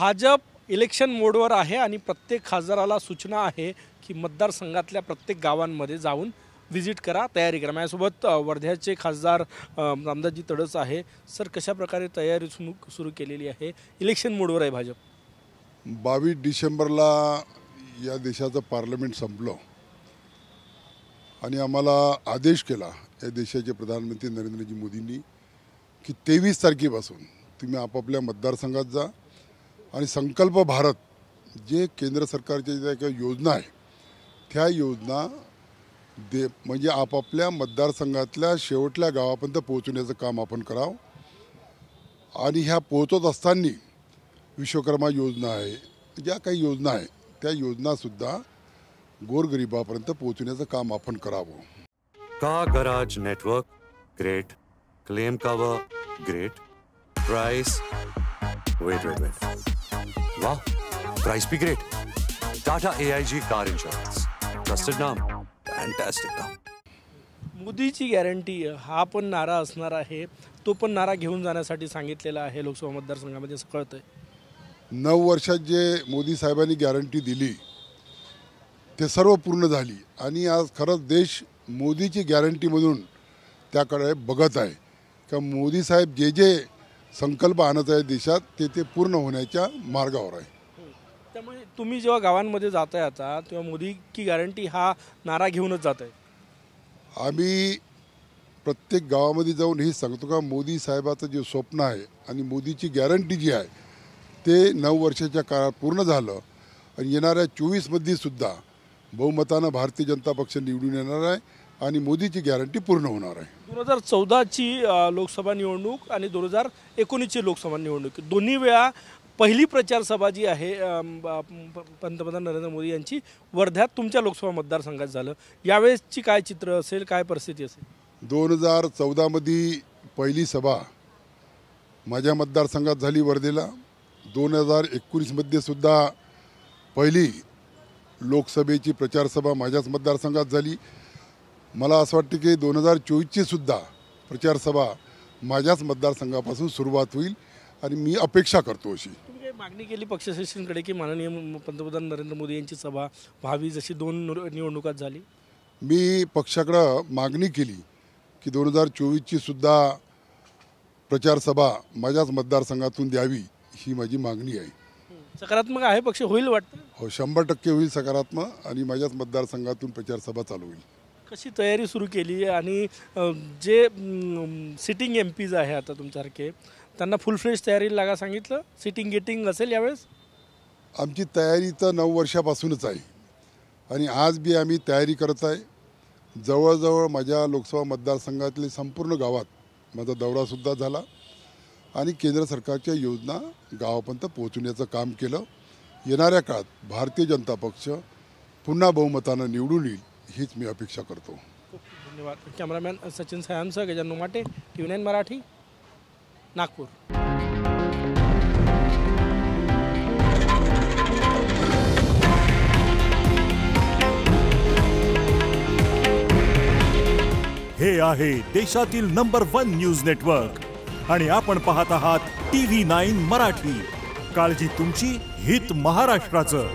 Bhajap election मोडवर आहे आणि प्रत्येक खासदाराला सूचना आहे की मतदारसंघातल्या प्रत्येक गावांमध्ये जाऊन व्हिजिट करा, तयारी करा। माझ्यासोबत वर्ध्याचे खासदार रामदासजी तडस आहे। सर, कशा प्रकारे तयारी सुरू केलेली आहे? इलेक्शन मोडवर आहे भाजप। 22 डिसेंबरला या देशाचं पार्लमेंट संपलं आणि आम्हाला आदेश केला या देशाचे प्रधानमंत्री नरेंद्रजी मोदींनी की 23 तारखेपासून तुम्ही आपापल्या मतदारसंघात जा आणि संकल्प भारत जे केंद्र सरकारच्या ज्या काही योजना आहे त्या योजना म्हणजे आपापल्या मतदारसंघातल्या शेवटल्या गावापर्यंत पोहोचवण्याचं काम आपण करावं। आणि ह्या पोहोचत असताना विश्वकर्मा योजना आहे, ज्या काही योजना आहे त्या योजनासुद्धा गोरगरिबापर्यंत पोहोचवण्याचं काम आपण करावं। Car garage network great, claim cover great, price wait वाह, प्राइस भी great. Tata AIG car insurance, trusted name, fantastic name. मोदीची गॅरंटी हा पण नारा असणार आहे, तो पण नारा घेऊन जाण्यासाठी सांगितलेला आहे लोकसभा मतदारसंघामध्ये, असं कळतंय। 9 वर्षात जे मोदी साहेबांनी गॅरंटी दिली ते सर्व पूर्ण झाली आणि आज खरंच देश मोदीची गॅरंटीमधून त्याकडे बघत आहे का मोदी साहेब जे जे संकल्प आणत आहे देशात ते पूर्ण होण्याच्या मार्गावर आहे। त्यामुळे तुम्ही जेव्हा गावांमध्ये जाताय आता तेव्हा मोदी की गॅरंटी हा नारा घेऊनच जात आहे। आम्ही प्रत्येक गावामध्ये जाऊन हे सांगतो का मोदी साहेबाचं जे स्वप्न आहे आणि मोदीची गॅरंटी जी आहे ते 9 वर्षाच्या काळात पूर्ण झालं आणि येणाऱ्या 24मध्ये सुद्धा बहुमतानं भारतीय जनता पक्ष निवडून येणार आहे आणि मोदीची गॅरंटी पूर्ण होणार आहे। 2014ची लोकसभा निवडणूक आणि 2019ची लोकसभा निवडणूक दोन्ही वेळा पहिली प्रचार सभा जी आहे पंतप्रधान नरेंद्र मोदी यांची वर्ध्यात तुमच्या लोकसभा मतदारसंघात झालं। यावेळेसची काय चित्र असेल, काय परिस्थिती असेल? 2014मध्ये पहिली सभा माझ्या मतदारसंघात झाली वर्धेला। 2019मध्ये सुद्धा पहिली लोकसभेची प्रचार सभा माझ्याच मतदारसंघात झाली। मला असं वाटतं की 2024ची सुद्धा प्रचार सभा माझ्याच मतदारसंघापासून सुरुवात होईल आणि मी अपेक्षा करतो अशी। तुम्ही काही मागणी केली पक्षश्रेष्ठींकडे की माननीय पंतप्रधान नरेंद्र मोदी यांची सभा व्हावी जशी 2 निवडणुकात झाली? मी पक्षाकडे मागणी केली की 2024ची सुद्धा प्रचार सभा माझ्याच मतदारसंघातून द्यावी, ही माझी मागणी आहे। सकारात्मक आहे पक्ष, होईल वाटतं? हो, 100% होईल सकारात्मक आणि माझ्याच मतदारसंघातून प्रचार सभा चालू होईल। कशी तयारी सुरू केली आणि जे सिटिंग MPs आहे आता तुमच्यासारखे त्यांना फुल फ्रेश तयारी लागा सांगितलं? सिटिंग गेटिंग असेल यावेळेस? आमची तयारी तर 9 वर्षापासूनच आहे आणि आज बी आम्ही तयारी करत आहे। जवळजवळ माझ्या लोकसभा मतदारसंघातले संपूर्ण गावात माझा दौरासुद्धा झाला आणि केंद्र सरकारच्या योजना गावापर्यंत पोहोचवण्याचं काम केलं। येणाऱ्या काळात भारतीय जनता पक्ष पुन्हा बहुमतानं निवडून येईल हीच मी अपेक्षा करतो। धन्यवाद। कॅमेरामॅन सचिन सायांसह गजानन माटे, TV9 मराठी, नागपूर। हे आहे देशातील नंबर 1 न्यूज नेटवर्क आणि आपण पाहत आहात TV9 मराठी। काळजी तुमची, हित महाराष्ट्राचं।